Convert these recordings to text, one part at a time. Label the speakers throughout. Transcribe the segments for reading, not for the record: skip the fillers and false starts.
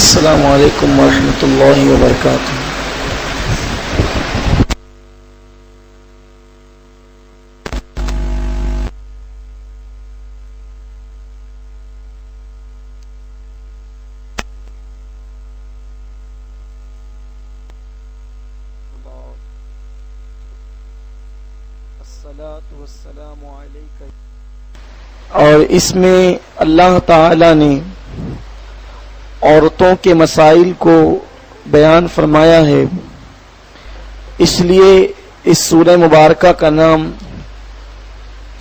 Speaker 1: السلام علیکم ورحمۃ اللہ وبرکاتہ۔ اور اس میں اللہ تعالی نے عورتوں کے مسائل کو بیان فرمایا ہے، اس لیے اس سورہ مبارکہ کا نام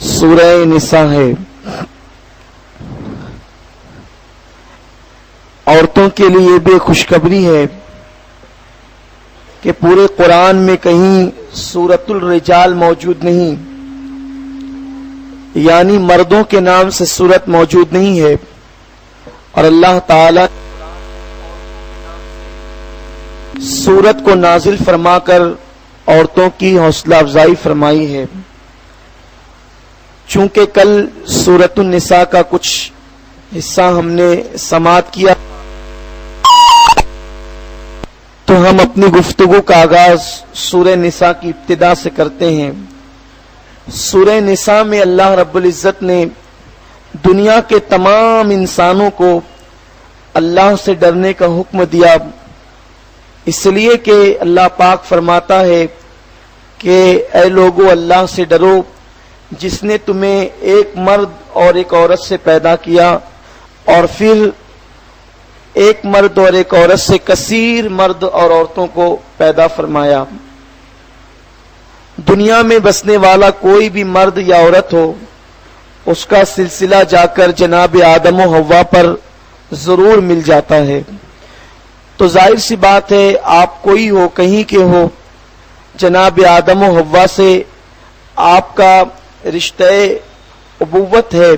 Speaker 1: سورہ نساء ہے۔ عورتوں کے لیے بھی خوشخبری ہے کہ پورے قرآن میں کہیں سورۃ الرجال موجود نہیں، یعنی مردوں کے نام سے سورت موجود نہیں ہے، اور اللہ تعالی سورت کو نازل فرما کر عورتوں کی حوصلہ افزائی فرمائی ہے۔ چونکہ کل سورۃ النساء کا کچھ حصہ ہم نے سماعت کیا، تو ہم اپنی گفتگو کا آغاز سورہ نساء کی ابتدا سے کرتے ہیں۔ سورہ نساء میں اللہ رب العزت نے دنیا کے تمام انسانوں کو اللہ سے ڈرنے کا حکم دیا، اس لیے کہ اللہ پاک فرماتا ہے کہ اے لوگو اللہ سے ڈرو جس نے تمہیں ایک مرد اور ایک عورت سے پیدا کیا، اور پھر ایک مرد اور ایک عورت سے کثیر مرد اور عورتوں کو پیدا فرمایا۔ دنیا میں بسنے والا کوئی بھی مرد یا عورت ہو، اس کا سلسلہ جا کر جناب آدم و حوا پر ضرور مل جاتا ہے۔ تو ظاہر سی بات ہے، آپ کوئی ہو کہیں کے ہو، جناب آدم و حوا سے آپ کا رشتہ ابوت ہے،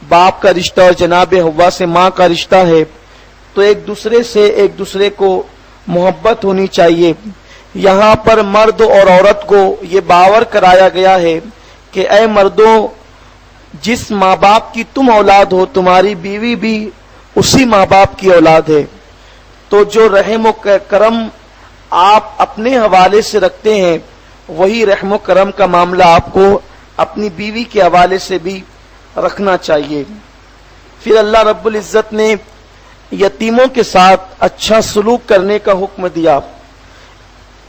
Speaker 1: باپ کا رشتہ، اور جناب حوا سے ماں کا رشتہ ہے، تو ایک دوسرے کو محبت ہونی چاہیے۔ یہاں پر مرد اور عورت کو یہ باور کرایا گیا ہے کہ اے مردوں، جس ماں باپ کی تم اولاد ہو، تمہاری بیوی بھی اسی ماں باپ کی اولاد ہے، تو جو رحم و کرم آپ اپنے حوالے سے رکھتے ہیں، وہی رحم و کرم کا معاملہ آپ کو اپنی بیوی کے حوالے سے بھی رکھنا چاہیے۔ پھر اللہ رب العزت نے یتیموں کے ساتھ اچھا سلوک کرنے کا حکم دیا۔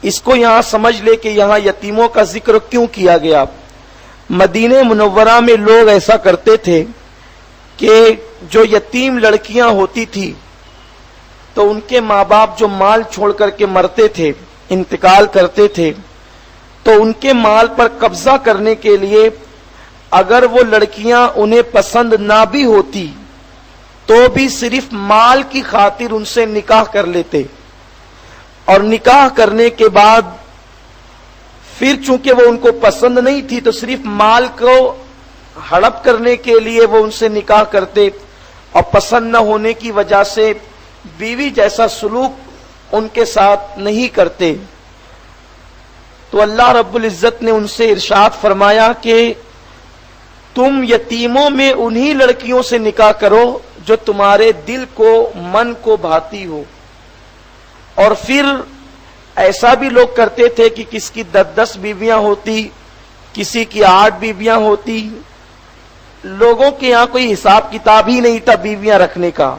Speaker 1: اس کو یہاں سمجھ لے کہ یہاں یتیموں کا ذکر کیوں کیا گیا۔ مدینہ منورہ میں لوگ ایسا کرتے تھے کہ جو یتیم لڑکیاں ہوتی تھی تو ان کے ماں باپ جو مال چھوڑ کر کے مرتے تھے، انتقال کرتے تھے، تو ان کے مال پر قبضہ کرنے کے لیے اگر وہ لڑکیاں انہیں پسند نہ بھی ہوتی تو بھی صرف مال کی خاطر ان سے نکاح کر لیتے، اور نکاح کرنے کے بعد پھر چونکہ وہ ان کو پسند نہیں تھی تو صرف مال کو ہڑپ کرنے کے لیے وہ ان سے نکاح کرتے، اور پسند نہ ہونے کی وجہ سے بیوی جیسا سلوک ان کے ساتھ نہیں کرتے۔ تو اللہ رب العزت نے ان سے ارشاد فرمایا کہ تم یتیموں میں انہی لڑکیوں سے نکاح کرو جو تمہارے دل کو من کو بھاتی ہو۔ اور پھر ایسا بھی لوگ کرتے تھے کہ کس کی 10 بیویاں ہوتی، کسی کی 8 بیویاں ہوتی، لوگوں کے یہاں کوئی حساب کتاب ہی نہیں تھا بیویاں رکھنے کا۔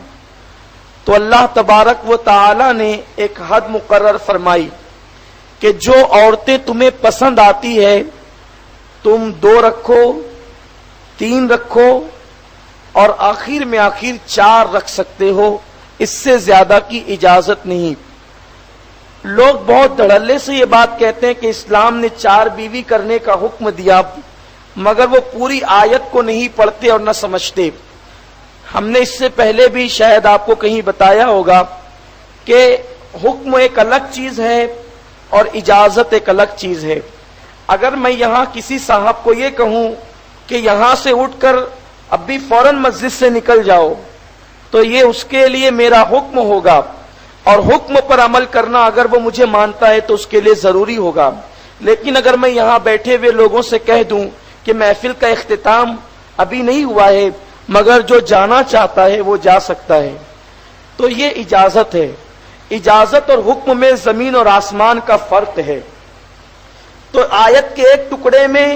Speaker 1: تو اللہ تبارک و تعالی نے ایک حد مقرر فرمائی کہ جو عورتیں تمہیں پسند آتی ہے تم 2 رکھو، 3 رکھو، اور آخر میں 4 رکھ سکتے ہو، اس سے زیادہ کی اجازت نہیں۔ لوگ بہت دھڑلے سے یہ بات کہتے ہیں کہ اسلام نے 4 بیوی کرنے کا حکم دیا، مگر وہ پوری آیت کو نہیں پڑھتے اور نہ سمجھتے۔ ہم نے اس سے پہلے بھی شاید آپ کو کہیں بتایا ہوگا کہ حکم ایک الگ چیز ہے اور اجازت ایک الگ چیز ہے۔ اگر میں یہاں کسی صاحب کو یہ کہوں کہ یہاں سے اٹھ کر اب بھی فوراً مسجد سے نکل جاؤ، تو یہ اس کے لیے میرا حکم ہوگا، اور حکم پر عمل کرنا اگر وہ مجھے مانتا ہے تو اس کے لیے ضروری ہوگا۔ لیکن اگر میں یہاں بیٹھے ہوئے لوگوں سے کہہ دوں کہ محفل کا اختتام ابھی نہیں ہوا ہے، مگر جو جانا چاہتا ہے وہ جا سکتا ہے، تو یہ اجازت ہے. اجازت اور حکم میں زمین اور آسمان کا فرق ہے. تو آیت کے ایک ٹکڑے میں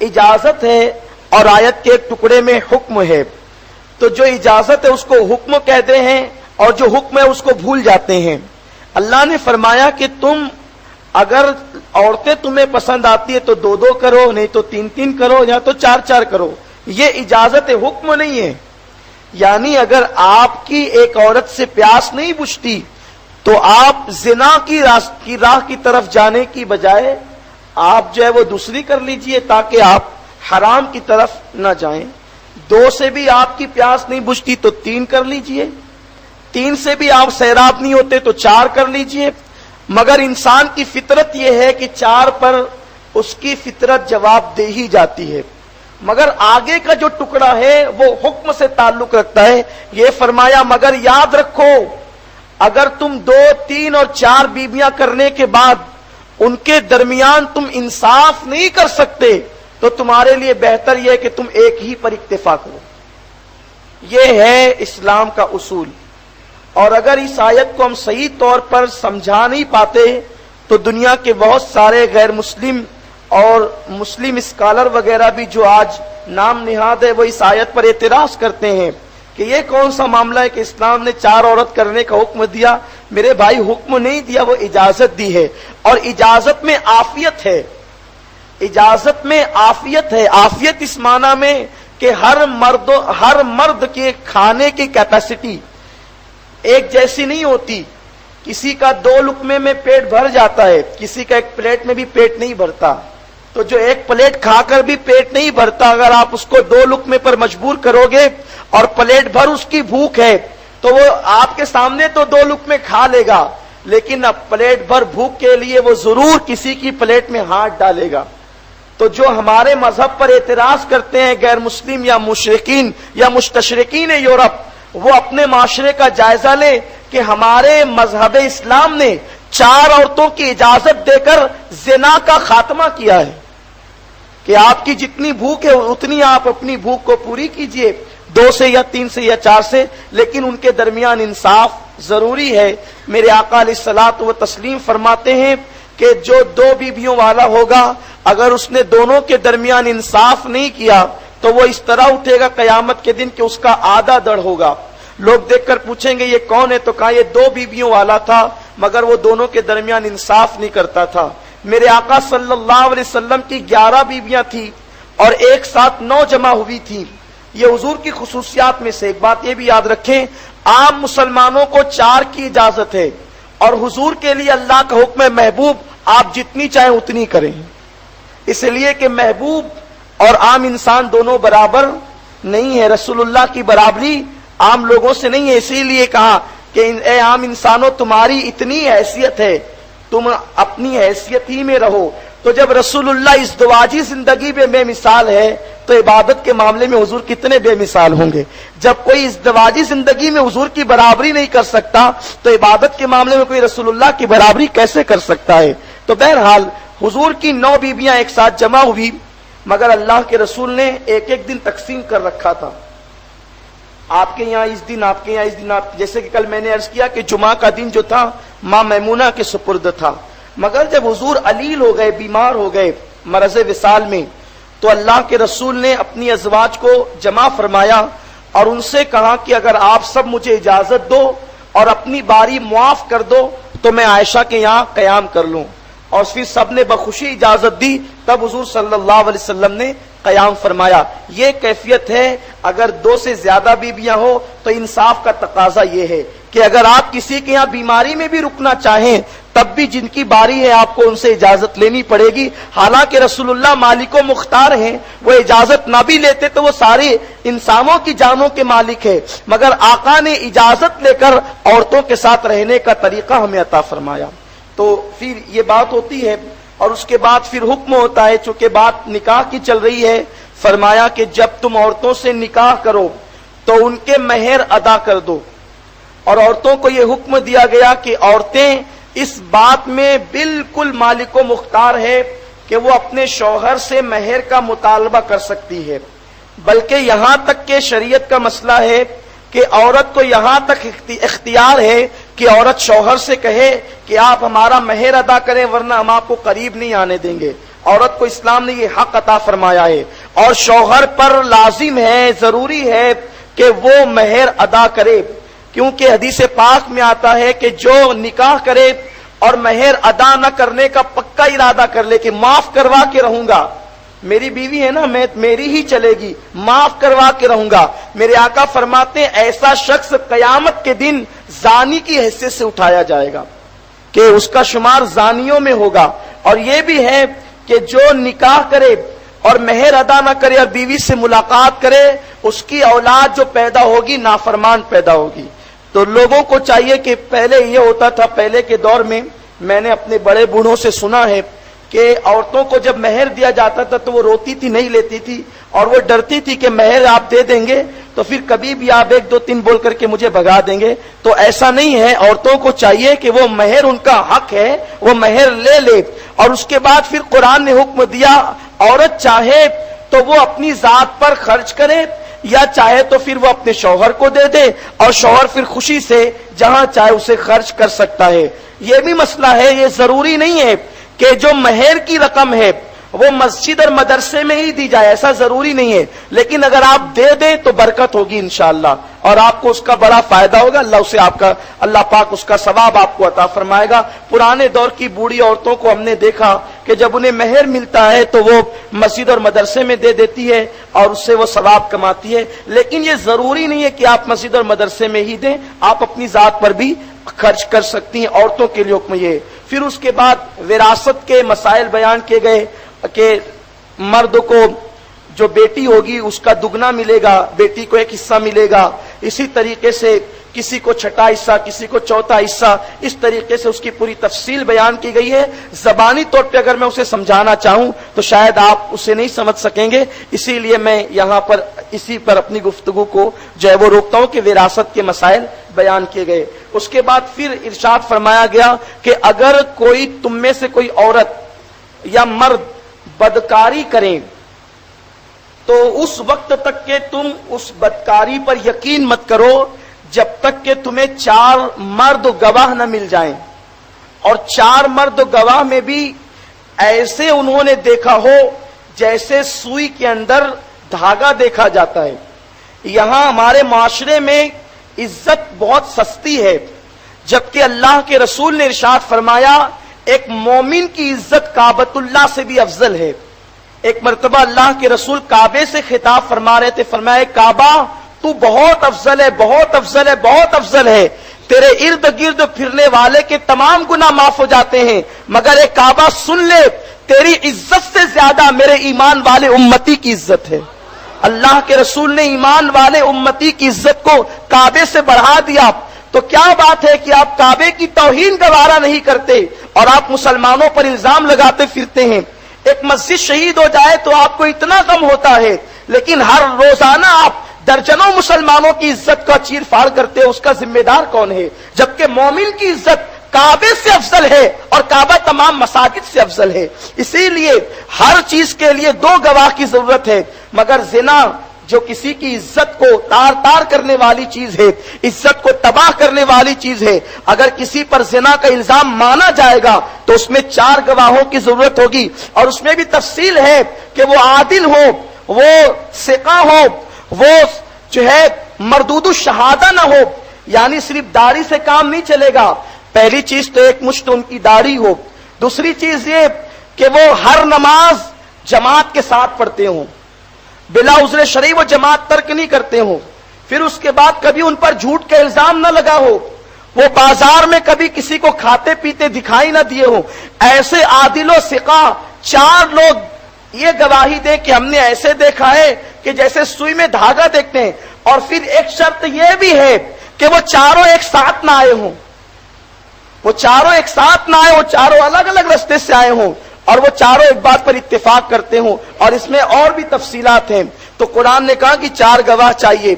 Speaker 1: اجازت ہے اور آیت کے ایک ٹکڑے میں حکم ہے. تو جو اجازت ہے اس کو حکم کہتے ہیں اور جو حکم ہے اس کو بھول جاتے ہیں. اللہ نے فرمایا کہ تم اگر عورتیں تمہیں پسند آتی ہے تو 2 کرو، نہیں تو 3 کرو، یا تو 4 کرو. یہ اجازت ہے، حکم نہیں ہے. یعنی اگر آپ کی ایک عورت سے پیاس نہیں بجھتی تو آپ زنا کی راہ کی طرف جانے کی بجائے آپ جو ہے وہ دوسری کر لیجئے تاکہ آپ حرام کی طرف نہ جائیں. 2 سے بھی آپ کی پیاس نہیں بجھتی تو 3 کر لیجئے. 3 سے بھی آپ سیراب نہیں ہوتے تو 4 کر لیجئے. مگر انسان کی فطرت یہ ہے کہ 4 پر اس کی فطرت جواب دے ہی جاتی ہے. مگر آگے کا جو ٹکڑا ہے وہ حکم سے تعلق رکھتا ہے. یہ فرمایا مگر یاد رکھو اگر تم 2، 3 اور 4 بیویاں کرنے کے بعد ان کے درمیان تم انصاف نہیں کر سکتے تو تمہارے لیے بہتر یہ ہے کہ تم ایک ہی پر اکتفا کرو. یہ ہے اسلام کا اصول. اور اگر اس آیت کو ہم صحیح طور پر سمجھا نہیں پاتے تو دنیا کے بہت سارے غیر مسلم اور مسلم اسکالر وغیرہ بھی جو آج نام نہاد ہے وہ اس آیت پر اعتراض کرتے ہیں کہ یہ کون سا معاملہ ہے کہ اسلام نے 4 عورت کرنے کا حکم دیا. میرے بھائی حکم نہیں دیا، وہ اجازت دی ہے. اور اجازت میں عافیت ہے. اجازت میں عافیت ہے. عافیت اس معنی میں کہ ہر مرد کے کھانے کی کیپیسٹی ایک جیسی نہیں ہوتی. کسی کا 2 لقمے میں پیٹ بھر جاتا ہے، کسی کا 1 پلیٹ میں بھی پیٹ نہیں بھرتا. تو جو 1 پلیٹ کھا کر بھی پیٹ نہیں بھرتا اگر آپ اس کو 2 لقمے پر مجبور کرو گے اور پلیٹ بھر اس کی بھوک ہے تو وہ آپ کے سامنے تو 2 لقمے کھا لے گا، لیکن اب پلیٹ بھر بھوک کے لیے وہ ضرور کسی کی پلیٹ میں ہاتھ ڈالے گا. تو جو ہمارے مذہب پر اعتراض کرتے ہیں غیر مسلم یا مشرکین یا مستشرقین یورپ، وہ اپنے معاشرے کا جائزہ لیں کہ ہمارے مذہب اسلام نے 4 عورتوں کی اجازت دے کر زنا کا خاتمہ کیا ہے کہ آپ کی جتنی بھوک ہے اتنی آپ اپنی بھوک کو پوری کیجئے، 2 سے یا 3 سے یا 4 سے، لیکن ان کے درمیان انصاف ضروری ہے. میرے آقا علیہ الصلوۃ والتسلیم فرماتے ہیں کہ جو 2 بیویوں والا ہوگا اگر اس نے دونوں کے درمیان انصاف نہیں کیا تو وہ اس طرح اٹھے گا قیامت کے دن کہ اس کا آدھا دڑ ہوگا. لوگ دیکھ کر پوچھیں گے یہ کون ہے، تو کہا یہ 2 بیویوں والا تھا مگر وہ دونوں کے درمیان انصاف نہیں کرتا تھا. میرے آقا صلی اللہ علیہ وسلم کی 11 بیویاں تھیں اور ایک ساتھ 9 جمع ہوئی تھیں. یہ حضور کی خصوصیات میں سے ایک بات یہ بھی یاد رکھیں، عام مسلمانوں کو 4 کی اجازت ہے اور حضور کے لیے اللہ کا حکم ہے محبوب آپ جتنی چاہیں اتنی کریں، اس لیے کہ محبوب اور عام انسان دونوں برابر نہیں ہے. رسول اللہ کی برابری عام لوگوں سے نہیں ہے، اسی لیے کہا کہ اے عام انسانوں تمہاری اتنی حیثیت ہے، تم اپنی حیثیت ہی میں رہو. تو جب رسول اللہ اس دواجی زندگی میں بے مثال ہے تو عبادت کے معاملے میں حضور کتنے بے مثال ہوں گے. جب کوئی اس دواجی زندگی میں حضور کی برابری نہیں کر سکتا تو عبادت کے معاملے میں کوئی رسول اللہ کی برابری کیسے کر سکتا ہے. تو بہرحال حضور کی 9 بیویاں ایک ساتھ جمع ہوئی مگر اللہ کے رسول نے ایک دن تقسیم کر رکھا تھا. آپ کے یہاں اس دن، آپ کے یہاں اس دن، جیسے کہ کل میں نے عرض کیا کہ جمعہ کا دن جو تھا ماں میمونہ کے سپرد تھا. مگر جب حضور علیل ہو گئے، بیمار ہو گئے مرض وصال میں، تو اللہ کے رسول نے اپنی ازواج کو جمع فرمایا اور ان سے کہا کہ اگر آپ سب مجھے اجازت دو اور اپنی باری معاف کر دو تو میں عائشہ کے یہاں قیام کر لوں. اور پھر سب نے بخوشی اجازت دی، تب حضور صلی اللہ علیہ وسلم نے قیام فرمایا. یہ کیفیت ہے. اگر 2 سے زیادہ بیویاں ہو تو انصاف کا تقاضا یہ ہے کہ اگر آپ کسی کے یہاں بیماری میں بھی رکنا چاہیں تب بھی جن کی باری ہے آپ کو ان سے اجازت لینی پڑے گی. حالانکہ رسول اللہ مالک و مختار ہیں، وہ اجازت نہ بھی لیتے تو وہ سارے انسانوں کی جانوں کے مالک ہے، مگر آقا نے اجازت لے کر عورتوں کے ساتھ رہنے کا طریقہ ہمیں عطا فرمایا. تو پھر یہ بات ہوتی ہے اور اس کے بعد پھر حکم ہوتا ہے، چونکہ بات نکاح کی چل رہی ہے. فرمایا کہ جب تم عورتوں سے نکاح کرو تو ان کے مہر ادا کر دو. اور عورتوں کو یہ حکم دیا گیا کہ عورتیں اس بات میں بالکل مالک و مختار ہے کہ وہ اپنے شوہر سے مہر کا مطالبہ کر سکتی ہے. بلکہ یہاں تک کہ شریعت کا مسئلہ ہے کہ عورت کو یہاں تک اختیار ہے کہ عورت شوہر سے کہے کہ آپ ہمارا مہر ادا کریں ورنہ ہم آپ کو قریب نہیں آنے دیں گے. عورت کو اسلام نے یہ حق عطا فرمایا ہے اور شوہر پر لازم ہے, ضروری ہے کہ وہ مہر ادا کرے, کیونکہ حدیث پاک میں آتا ہے کہ جو نکاح کرے اور مہر ادا نہ کرنے کا پکا ارادہ کر لے کہ معاف کروا کے رہوں گا, میری بیوی ہے نا, میری ہی چلے گی, معاف کروا کے رہوں گا, میرے آقا فرماتے ہیں ایسا شخص قیامت کے دن زانی کی حیثیت سے اٹھایا جائے گا کہ اس کا شمار زانیوں میں ہوگا. اور یہ بھی ہے کہ جو نکاح کرے اور مہر ادا نہ کرے اور بیوی سے ملاقات کرے, اس کی اولاد جو پیدا ہوگی نافرمان پیدا ہوگی. تو لوگوں کو چاہیے کہ پہلے یہ ہوتا تھا, پہلے کے دور میں نے اپنے بڑے بوڑھوں سے سنا ہے کہ عورتوں کو جب مہر دیا جاتا تھا تو وہ روتی تھی, نہیں لیتی تھی, اور وہ ڈرتی تھی کہ مہر آپ دے دیں گے تو پھر کبھی بھی آپ 1 2 3 بول کر کے مجھے بھگا دیں گے. تو ایسا نہیں ہے, عورتوں کو چاہیے کہ وہ مہر ان کا حق ہے, وہ مہر لے لے. اور اس کے بعد پھر قرآن نے حکم دیا عورت چاہے تو وہ اپنی ذات پر خرچ کرے یا چاہے تو پھر وہ اپنے شوہر کو دے دے, اور شوہر پھر خوشی سے جہاں چاہے اسے خرچ کر سکتا ہے. یہ بھی مسئلہ ہے, یہ ضروری نہیں ہے کہ جو مہر کی رقم ہے وہ مسجد اور مدرسے میں ہی دی جائے, ایسا ضروری نہیں ہے, لیکن اگر آپ دے دیں تو برکت ہوگی انشاءاللہ اور آپ کو اس کا بڑا فائدہ ہوگا. اللہ پاک اس کا ثواب آپ کو عطا فرمائے گا. پرانے دور کی بوڑھی عورتوں کو ہم نے دیکھا کہ جب انہیں مہر ملتا ہے تو وہ مسجد اور مدرسے میں دے دیتی ہے اور اس سے وہ ثواب کماتی ہے. لیکن یہ ضروری نہیں ہے کہ آپ مسجد اور مدرسے میں ہی دیں, آپ اپنی ذات پر بھی خرچ کر سکتی ہیں. عورتوں کے لیے حکم یہ. پھر اس کے بعد وراثت کے مسائل بیان کیے گئے کہ مرد کو جو بیٹی ہوگی اس کا دگنا ملے گا, بیٹی کو 1 حصہ ملے گا. اسی طریقے سے کسی کو 6واں حصہ, کسی کو 4واں حصہ, اس طریقے سے اس کی پوری تفصیل بیان کی گئی ہے. زبانی طور پہ اگر میں اسے سمجھانا چاہوں تو شاید آپ اسے نہیں سمجھ سکیں گے, اسی لیے میں یہاں پر اسی پر اپنی گفتگو کو جو ہے وہ روکتا ہوں کہ وراثت کے مسائل بیان کیے گئے. اس کے بعد پھر ارشاد فرمایا گیا کہ اگر کوئی تم میں سے کوئی عورت یا مرد بدکاری کریں تو اس وقت تک کہ تم اس بدکاری پر یقین مت کرو جب تک کہ تمہیں 4 مرد گواہ نہ مل جائیں. اور 4 مرد گواہ میں بھی ایسے انہوں نے دیکھا ہو جیسے سوئی کے اندر دھاگا دیکھا جاتا ہے. یہاں ہمارے معاشرے میں عزت بہت سستی ہے, جبکہ اللہ کے رسول نے ارشاد فرمایا ایک مومن کی عزت کعبۃ اللہ سے بھی افضل ہے. ایک مرتبہ اللہ کے رسول کعبے سے خطاب فرما رہے تھے, فرمایا کعبہ تو بہت افضل ہے, بہت افضل ہے, بہت افضل ہے, تیرے ارد گرد پھرنے والے کے تمام گناہ معاف ہو جاتے ہیں, مگر اے کعبہ سن لے تیری عزت سے زیادہ میرے ایمان والے امتی کی عزت ہے. اللہ کے رسول نے ایمان والے امتی کی عزت کو کعبے سے بڑھا دیا. تو کیا بات ہے کہ آپ کعبے کی توہین گوارا نہیں کرتے اور آپ مسلمانوں پر الزام لگاتے پھرتے ہیں. ایک مسجد شہید ہو جائے تو آپ کو اتنا غم ہوتا ہے, لیکن ہر روزانہ آپ درجنوں مسلمانوں کی عزت کا چیر پھاڑ کرتے ہیں, اس کا ذمہ دار کون ہے؟ جبکہ مومن کی عزت کعبے سے افضل ہے اور کعبہ تمام مساجد سے افضل ہے. اسی لیے ہر چیز کے لیے 2 گواہ کی ضرورت ہے, مگر زنا جو کسی کی عزت کو تار تار کرنے والی چیز ہے, عزت کو تباہ کرنے والی چیز ہے, اگر کسی پر زنا کا الزام مانا جائے گا تو اس میں 4 گواہوں کی ضرورت ہوگی. اور اس میں بھی تفصیل ہے کہ وہ عادل ہو, وہ ثقہ ہو, وہ جو ہے مردود الشہادہ نہ ہو, یعنی صرف داڑھی سے کام نہیں چلے گا. پہلی چیز تو 1 مشت ان کی داڑھی ہو, دوسری چیز یہ کہ وہ ہر نماز جماعت کے ساتھ پڑھتے ہوں, بلا عذر شرعی وہ جماعت ترک نہیں کرتے ہوں. پھر اس کے بعد کبھی ان پر جھوٹ کا الزام نہ لگا ہو, وہ بازار میں کبھی کسی کو کھاتے پیتے دکھائی نہ دیے ہوں. ایسے عادل و ثقہ 4 لوگ یہ گواہی دیں کہ ہم نے ایسے دیکھا ہے کہ جیسے سوئی میں دھاگا دیکھتے ہیں. اور پھر ایک شرط یہ بھی ہے کہ وہ 4 ایک ساتھ نہ آئے ہوں, وہ 4 ایک ساتھ نہ آئے, وہ 4 الگ الگ رستے سے آئے ہوں اور وہ 4 ایک بات پر اتفاق کرتے ہوں. اور اس میں اور بھی تفصیلات ہیں. تو قرآن نے کہا کہ 4 گواہ چاہیے,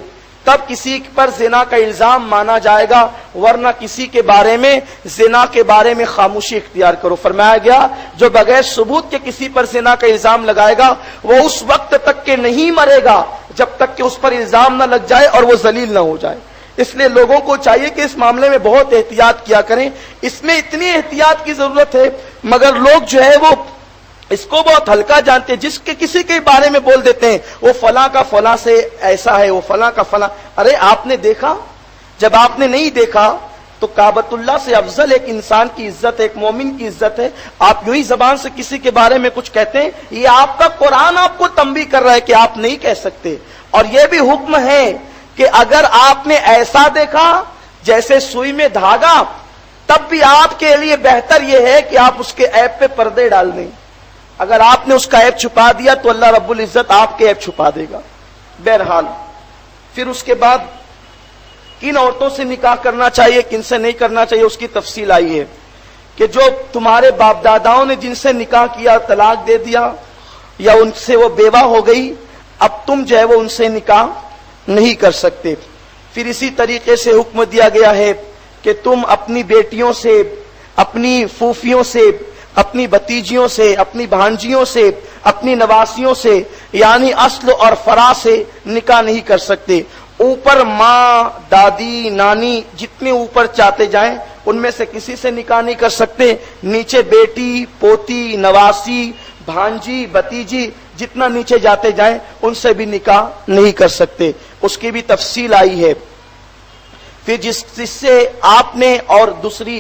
Speaker 1: تب کسی پر زنا کا الزام مانا جائے گا, ورنہ کسی کے بارے میں زنا کے بارے میں خاموشی اختیار کرو. فرمایا گیا جو بغیر ثبوت کے کسی پر زنا کا الزام لگائے گا وہ اس وقت تک کہ نہیں مرے گا جب تک کہ اس پر الزام نہ لگ جائے اور وہ ذلیل نہ ہو جائے. اس لیے لوگوں کو چاہیے کہ اس معاملے میں بہت احتیاط کیا کریں. اس میں اتنی احتیاط کی ضرورت ہے مگر لوگ جو ہے وہ اس کو بہت ہلکا جانتے ہیں. جس کے کسی کے بارے میں بول دیتے ہیں وہ فلاں کا فلاں سے ایسا ہے, وہ فلاں کا فلاں. ارے آپ نے دیکھا؟ جب آپ نے نہیں دیکھا تو کعبۃ اللہ سے افضل ایک انسان کی عزت ہے, ایک مومن کی عزت ہے. آپ یوں ہی زبان سے کسی کے بارے میں کچھ کہتے ہیں, یہ آپ کا قرآن آپ کو تنبیہ کر رہا ہے کہ آپ نہیں کہہ سکتے. اور یہ بھی حکم ہے کہ اگر آپ نے ایسا دیکھا جیسے سوئی میں دھاگا, تب بھی آپ کے لیے بہتر یہ ہے کہ آپ اس کے عیب پہ پردے ڈال دیں. اگر آپ نے اس کا عیب چھپا دیا تو اللہ رب العزت آپ کے عیب چھپا دے گا. بہرحال پھر اس کے بعد کن عورتوں سے نکاح کرنا چاہیے, کن سے نہیں کرنا چاہیے, اس کی تفصیل آئی ہے کہ جو تمہارے باپ داداؤں نے جن سے نکاح کیا, طلاق دے دیا یا ان سے وہ بیوہ ہو گئی, اب تم جو ہے وہ ان سے نکاح نہیں کر سکتے. پھر اسی طریقے سے حکم دیا گیا ہے کہ تم اپنی بیٹیوں سے, اپنی پھوپھیوں سے, اپنی بھتیجیوں سے, اپنی بھانجیوں سے, اپنی نواسیوں سے یعنی اصل اور فرا سے نکاح نہیں کر سکتے. اوپر ماں, دادی, نانی جتنے اوپر چاہتے جائیں ان میں سے کسی سے نکاح نہیں کر سکتے. نیچے بیٹی, پوتی, نواسی, بھانجی, بھتیجی جتنا نیچے جاتے جائیں ان سے بھی نکاح نہیں کر سکتے. اس کی بھی تفصیل آئی ہے. پھر جس سے آپ نے اور دوسری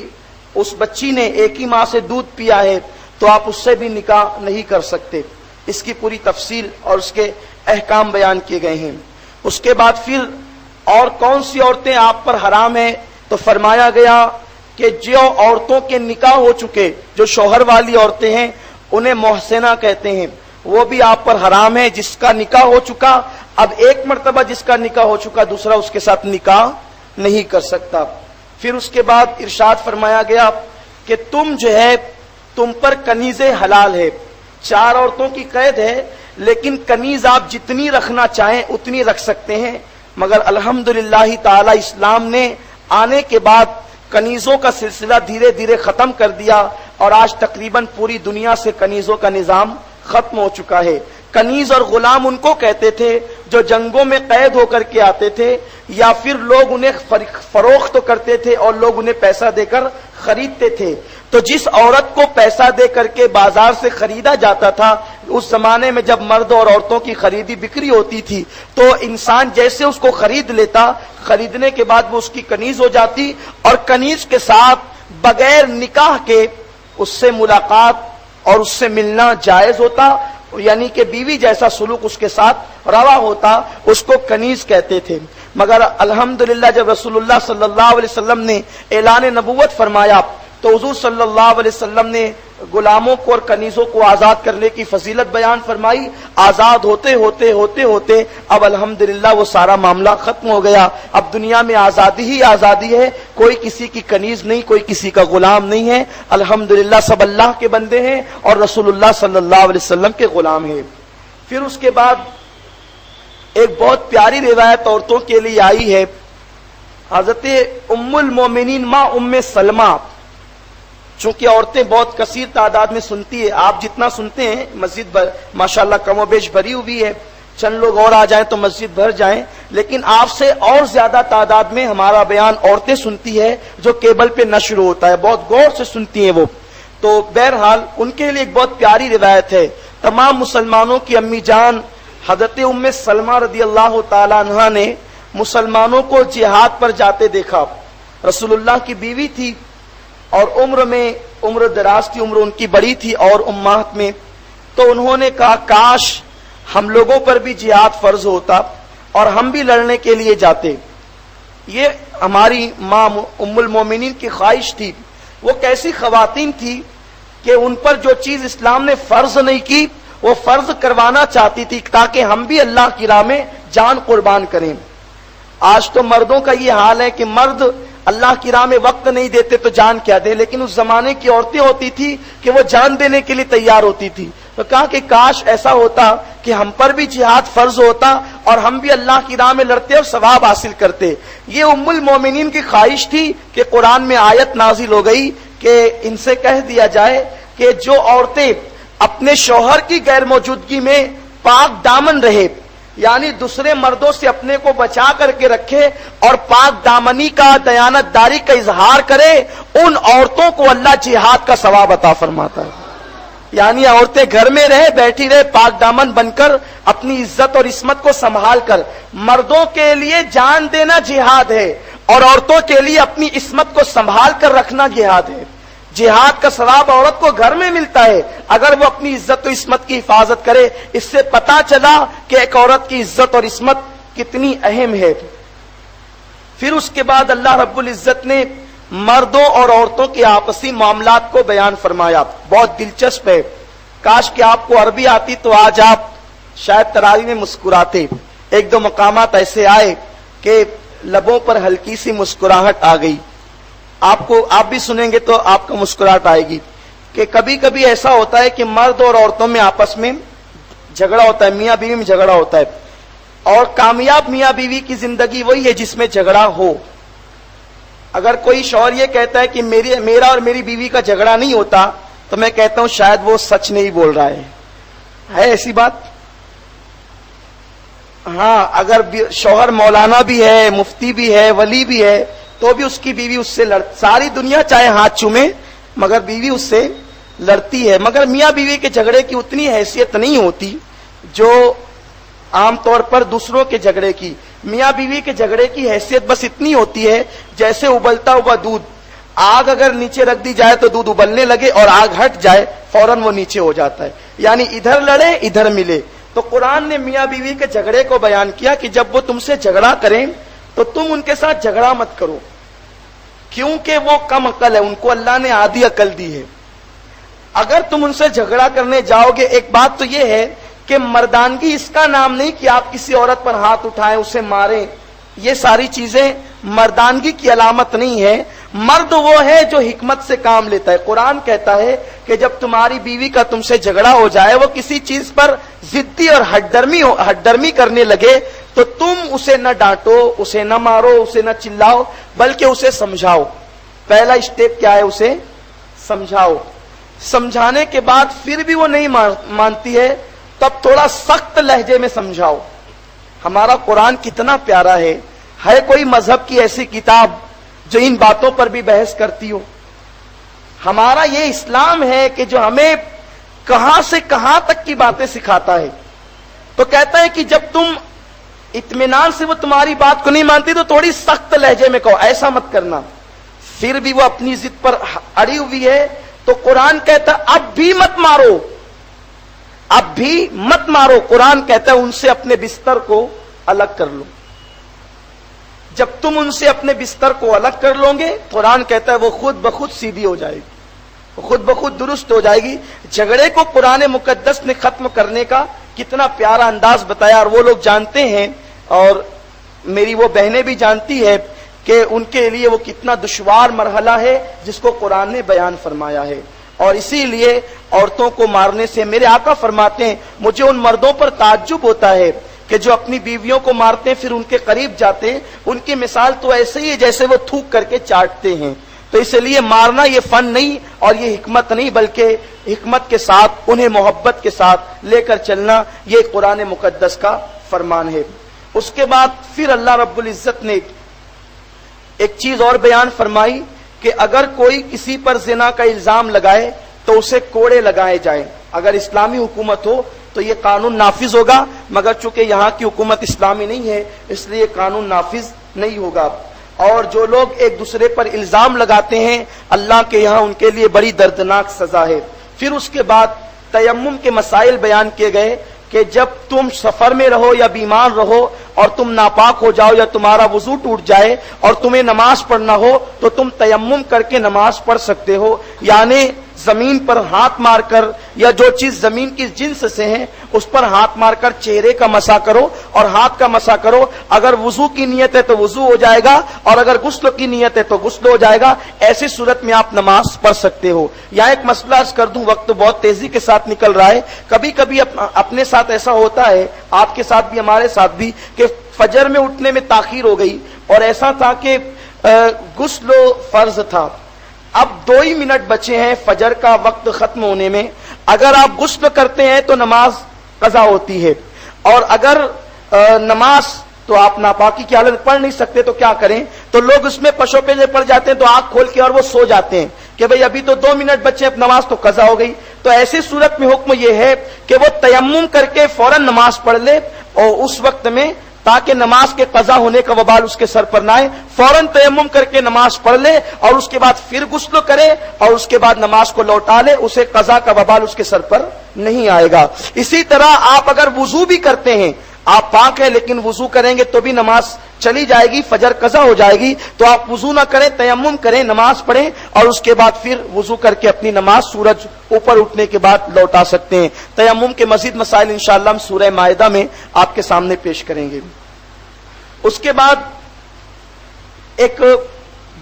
Speaker 1: اس بچی نے ایک ہی ماں سے دودھ پیا ہے تو آپ اس سے بھی نکاح نہیں کر سکتے. اس کی پوری تفصیل اور اس کے احکام بیان کیے گئے ہیں. اس کے بعد پھر اور کون سی عورتیں آپ پر حرام ہیں, تو فرمایا گیا کہ جو عورتوں کے نکاح ہو چکے, جو شوہر والی عورتیں ہیں انہیں محسنہ کہتے ہیں, وہ بھی آپ پر حرام ہے. جس کا نکاح ہو چکا, اب ایک مرتبہ جس کا نکاح ہو چکا دوسرا اس کے ساتھ نکاح نہیں کر سکتا. پھر اس کے بعد ارشاد فرمایا گیا کہ تم پر کنیز حلال ہے. 4 عورتوں کی قید ہے لیکن کنیز آپ جتنی رکھنا چاہیں اتنی رکھ سکتے ہیں. مگر الحمدللہ تعالی اسلام نے آنے کے بعد کنیزوں کا سلسلہ دھیرے دھیرے ختم کر دیا اور آج تقریباً پوری دنیا سے کنیزوں کا نظام ختم ہو چکا ہے. کنیز اور غلام ان کو کہتے تھے جو جنگوں میں قید ہو کر کے آتے تھے یا پھر لوگ انہیں فروخت کرتے تھے اور لوگ انہیں پیسہ دے کر خریدتے تھے. تو جس عورت کو پیسہ دے کر کے بازار سے خریدا جاتا تھا, اس زمانے میں جب مرد اور عورتوں کی خریدی بکری ہوتی تھی تو انسان جیسے اس کو خرید لیتا, خریدنے کے بعد وہ اس کی کنیز ہو جاتی اور کنیز کے ساتھ بغیر نکاح کے اس سے ملاقات اور اس سے ملنا جائز ہوتا, یعنی کہ بیوی جیسا سلوک اس کے ساتھ روا ہوتا, اس کو کنیز کہتے تھے. مگر الحمدللہ جب رسول اللہ صلی اللہ علیہ وسلم نے اعلان نبوت فرمایا تو حضور صلی اللہ علیہ وسلم نے غلاموں کو اور کنیزوں کو آزاد کرنے کی فضیلت بیان فرمائی. آزاد ہوتے ہوتے ہوتے ہوتے اب الحمدللہ وہ سارا معاملہ ختم ہو گیا. اب دنیا میں آزادی ہی آزادی ہے, کوئی کسی کی کنیز نہیں, کوئی کسی کا غلام نہیں ہے. الحمدللہ سب اللہ کے بندے ہیں اور رسول اللہ صلی اللہ علیہ وسلم کے غلام ہیں. پھر اس کے بعد ایک بہت پیاری روایت عورتوں کے لیے آئی ہے. حضرت ام المومنین ماں ام سلمہ, چونکہ عورتیں بہت کثیر تعداد میں سنتی ہے, آپ جتنا سنتے ہیں مسجد ماشاءاللہ کم و بیش بھری ہوئی ہے, چند لوگ اور آ جائیں تو مسجد بھر جائیں, لیکن آپ سے اور زیادہ تعداد میں ہمارا بیان عورتیں سنتی ہے جو کیبل پہ نشر ہوتا ہے, بہت غور سے سنتی ہیں وہ. تو بہرحال ان کے لیے ایک بہت پیاری روایت ہے. تمام مسلمانوں کی امی جان حضرت ام سلمہ رضی اللہ تعالی عنہا نے مسلمانوں کو جہاد پر جاتے دیکھا. رسول اللہ کی بیوی تھی اور عمر دراز تھی, عمر ان کی بڑی تھی اور امہات میں. تو انہوں نے کہا کاش ہم لوگوں پر بھی جہاد فرض ہوتا اور ہم بھی لڑنے کے لیے جاتے. یہ ہماری ماں ام المومنین کی خواہش تھی. وہ کیسی خواتین تھی کہ ان پر جو چیز اسلام نے فرض نہیں کی وہ فرض کروانا چاہتی تھی تاکہ ہم بھی اللہ کی راہ میں جان قربان کریں. آج تو مردوں کا یہ حال ہے کہ مرد اللہ کی راہ میں وقت نہیں دیتے تو جان کیا دے, لیکن اس زمانے کی عورتیں ہوتی تھی کہ وہ جان دینے کے لیے تیار ہوتی تھی. تو کہا کہ کاش ایسا ہوتا کہ ہم پر بھی جہاد فرض ہوتا اور ہم بھی اللہ کی راہ میں لڑتے اور ثواب حاصل کرتے. یہ ام المومنین کی خواہش تھی کہ قرآن میں آیت نازل ہو گئی کہ ان سے کہہ دیا جائے کہ جو عورتیں اپنے شوہر کی غیر موجودگی میں پاک دامن رہے یعنی دوسرے مردوں سے اپنے کو بچا کر کے رکھے اور پاک دامنی کا دیانت داری کا اظہار کرے، ان عورتوں کو اللہ جہاد کا ثواب عطا فرماتا ہے۔ یعنی عورتیں گھر میں رہے، بیٹھی رہے، پاک دامن بن کر اپنی عزت اور عصمت کو سنبھال کر۔ مردوں کے لیے جان دینا جہاد ہے اور عورتوں کے لیے اپنی عصمت کو سنبھال کر رکھنا جہاد ہے۔ جہاد کا ثواب عورت کو گھر میں ملتا ہے اگر وہ اپنی عزت و عصمت کی حفاظت کرے۔ اس سے پتا چلا کہ ایک عورت کی عزت اور عصمت کتنی اہم ہے۔ پھر اس کے بعد اللہ رب العزت نے مردوں اور عورتوں کے آپسی معاملات کو بیان فرمایا، بہت دلچسپ ہے۔ کاش کہ آپ کو عربی آتی تو آج آپ شاید تراویح میں مسکراتے۔ ایک دو مقامات ایسے آئے کہ لبوں پر ہلکی سی مسکراہٹ آ گئی۔ آپ بھی سنیں گے تو آپ کا مسکراہٹ آئے گی کہ کبھی کبھی ایسا ہوتا ہے کہ مرد اور عورتوں میں آپس میں جھگڑا ہوتا ہے، میاں بیوی میں جھگڑا ہوتا ہے، اور کامیاب میاں بیوی کی زندگی وہی ہے جس میں جھگڑا ہو۔ اگر کوئی شوہر یہ کہتا ہے کہ میرا اور میری بیوی کا جھگڑا نہیں ہوتا تو میں کہتا ہوں شاید وہ سچ نہیں بول رہا ہے ایسی بات؟ ہاں، اگر شوہر مولانا بھی ہے، مفتی بھی ہے، ولی بھی ہے، تو بھی اس کی بیوی اس سے ساری دنیا چاہے ہاتھ چومے مگر بیوی اس سے لڑتی ہے۔ مگر میاں بیوی کے جھگڑے کی اتنی حیثیت نہیں ہوتی جو عام طور پر دوسروں کے جھگڑے کی۔ میاں بیوی کے جھگڑے کی حیثیت بس اتنی ہوتی ہے جیسے ابلتا ہوا دودھ، آگ اگر نیچے رکھ دی جائے تو دودھ ابلنے لگے اور آگ ہٹ جائے فوراً وہ نیچے ہو جاتا ہے، یعنی ادھر لڑے ادھر ملے۔ تو قرآن نے میاں بیوی کے جھگڑے کو بیان کیا کہ جب وہ تم سے جھگڑا کریں تو تم ان کے ساتھ جھگڑا مت کرو، کیونکہ وہ کم عقل ہے، ان کو اللہ نے آدھی عقل دی ہے۔ اگر تم ان سے جھگڑا کرنے جاؤ گے، ایک بات تو یہ ہے کہ مردانگی اس کا نام نہیں کہ آپ کسی عورت پر ہاتھ اٹھائیں، اسے ماریں، یہ ساری چیزیں مردانگی کی علامت نہیں ہے۔ مرد وہ ہے جو حکمت سے کام لیتا ہے۔ قرآن کہتا ہے کہ جب تمہاری بیوی کا تم سے جھگڑا ہو جائے، وہ کسی چیز پر ضدی اور ہٹ درمی کرنے لگے تو تم اسے نہ ڈانٹو، اسے نہ مارو، اسے نہ چلاؤ، بلکہ اسے سمجھاؤ۔ پہلا اسٹیپ کیا ہے؟ اسے سمجھاؤ۔ سمجھانے کے بعد پھر بھی وہ نہیں مانتی ہے تب تھوڑا سخت لہجے میں سمجھاؤ۔ ہمارا قرآن کتنا پیارا ہے کوئی مذہب کی ایسی کتاب جو ان باتوں پر بھی بحث کرتی ہو؟ ہمارا یہ اسلام ہے کہ جو ہمیں کہاں سے کہاں تک کی باتیں سکھاتا ہے۔ تو کہتا ہے کہ جب تم اطمینان سے وہ تمہاری بات کو نہیں مانتی تو تھوڑی سخت لہجے میں کہو، ایسا مت کرنا۔ پھر بھی وہ اپنی ضد پر اڑی ہوئی ہے تو قرآن کہتا ہے اب بھی مت مارو، اب بھی مت مارو۔ قرآن کہتا ہے ان سے اپنے بستر کو الگ کر لو۔ جب تم ان سے اپنے بستر کو الگ کر لو گے، قرآن کہتا ہے وہ خود بخود سیدھی ہو جائے گی، وہ خود بخود درست ہو جائے گی۔ جھگڑے کو قرآن مقدس نے ختم کرنے کا کتنا پیارا انداز بتایا، اور وہ لوگ جانتے ہیں اور میری وہ بہنیں بھی جانتی ہے کہ ان کے لیے وہ کتنا دشوار مرحلہ ہے جس کو قرآن نے بیان فرمایا ہے۔ اور اسی لیے عورتوں کو مارنے سے میرے آقا فرماتے ہیں مجھے ان مردوں پر تعجب ہوتا ہے کہ جو اپنی بیویوں کو مارتے ہیں پھر ان کے قریب جاتے ہیں، ان کی مثال تو ایسے ہی ہے جیسے وہ تھوک کر کے چاٹتے ہیں۔ تو اس لیے مارنا یہ فن نہیں اور یہ حکمت نہیں، بلکہ حکمت کے ساتھ انہیں محبت کے ساتھ لے کر چلنا یہ قرآن مقدس کا فرمان ہے۔ اس کے بعد پھر اللہ رب العزت نے ایک چیز اور بیان فرمائی کہ اگر کوئی کسی پر زنا کا الزام لگائے تو اسے کوڑے لگائے جائیں۔ اگر اسلامی حکومت ہو تو یہ قانون نافذ ہوگا، مگر چونکہ یہاں کی حکومت اسلامی نہیں ہے اس لیے قانون نافذ نہیں ہوگا۔ اور جو لوگ ایک دوسرے پر الزام لگاتے ہیں اللہ کے یہاں ان کے لیے بڑی دردناک سزا ہے۔ پھر اس کے بعد تیمم کے مسائل بیان کیے گئے کہ جب تم سفر میں رہو یا بیمار رہو اور تم ناپاک ہو جاؤ یا تمہارا وضو ٹوٹ جائے اور تمہیں نماز پڑھنا ہو تو تم تیمم کر کے نماز پڑھ سکتے ہو، یعنی زمین پر ہاتھ مار کر یا جو چیز زمین کی جنس سے ہے اس پر ہاتھ مار کر چہرے کا مسح کرو اور ہاتھ کا مسح کرو۔ اگر وضو کی نیت ہے تو وضو ہو جائے گا اور اگر غسل کی نیت ہے تو غسل ہو جائے گا۔ ایسی صورت میں آپ نماز پڑھ سکتے ہو۔ یہاں ایک مسئلہ عرض کر دوں، وقت بہت تیزی کے ساتھ نکل رہا ہے۔ کبھی کبھی اپنے ساتھ ایسا ہوتا ہے، آپ کے ساتھ بھی ہمارے ساتھ بھی، کہ فجر میں اٹھنے میں تاخیر ہو گئی اور ایسا تھا کہ غسل فرض تھا، اب 2 ہی منٹ بچے ہیں فجر کا وقت ختم ہونے میں۔ اگر آپ غسل کرتے ہیں تو نماز قضا ہوتی ہے، اور اگر نماز تو آپ ناپاکی کی حالت پڑھ نہیں سکتے تو کیا کریں؟ تو لوگ اس میں پشو پیلے پڑ جاتے ہیں تو آنکھ کھول کے اور وہ سو جاتے ہیں کہ بھئی ابھی تو 2 منٹ بچے، اب نماز تو قضا ہو گئی. تو ایسی صورت میں حکم یہ ہے کہ وہ تیمم کر کے فوراً نماز پڑھ لے، اور اس وقت میں تاکہ نماز کے قضا ہونے کا وبال اس کے سر پر نہ آئے، فوراً تیمم کر کے نماز پڑھ لے اور اس کے بعد پھر غسل کرے اور اس کے بعد نماز کو لوٹا لے، اسے قضا کا وبال اس کے سر پر نہیں آئے گا. اسی طرح آپ اگر وضو بھی کرتے ہیں، آپ پاک ہیں لیکن وضو کریں گے تو بھی نماز چلی جائے گی، فجر قضا ہو جائے گی. تو آپ وضو نہ کریں، تیمم کریں، نماز پڑھیں اور اس کے بعد پھر وضو کر کے اپنی نماز سورج اوپر اٹھنے کے بعد لوٹا سکتے ہیں. تیمم کے مزید مسائل انشاءاللہ ہم سورہ مائدہ میں آپ کے سامنے پیش کریں گے. اس کے بعد ایک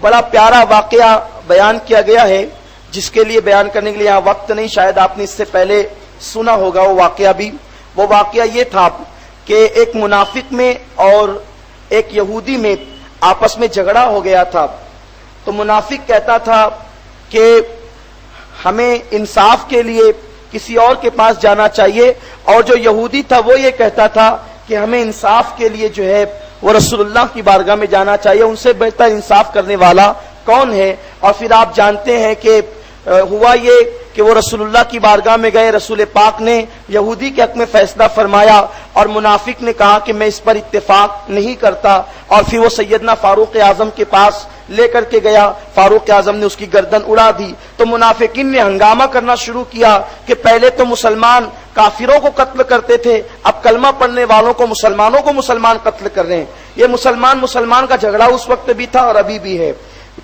Speaker 1: بڑا پیارا واقعہ بیان کیا گیا ہے جس کے لیے بیان کرنے کے لیے یہاں وقت نہیں، شاید آپ نے اس سے پہلے سنا ہوگا وہ واقعہ بھی. وہ واقعہ یہ تھا کہ ایک منافق میں اور ایک یہودی میں آپس میں جھگڑا ہو گیا تھا. تو منافق کہتا تھا کہ ہمیں انصاف کے لیے کسی اور کے پاس جانا چاہیے، اور جو یہودی تھا وہ یہ کہتا تھا کہ ہمیں انصاف کے لیے جو ہے وہ رسول اللہ کی بارگاہ میں جانا چاہیے، ان سے بہتر انصاف کرنے والا کون ہے. اور پھر آپ جانتے ہیں کہ ہوا یہ کہ وہ رسول اللہ کی بارگاہ میں گئے، رسول پاک نے یہودی کے حق میں فیصلہ فرمایا اور منافق نے کہا کہ میں اس پر اتفاق نہیں کرتا، اور پھر وہ سیدنا فاروق اعظم کے پاس لے کر کے گیا. فاروق اعظم نے اس کی گردن اڑا دی. تو منافقین نے ہنگامہ کرنا شروع کیا کہ پہلے تو مسلمان کافروں کو قتل کرتے تھے، اب کلمہ پڑھنے والوں کو، مسلمانوں کو مسلمان قتل کر رہے ہیں. یہ مسلمان کا جھگڑا اس وقت بھی تھا اور ابھی بھی ہے.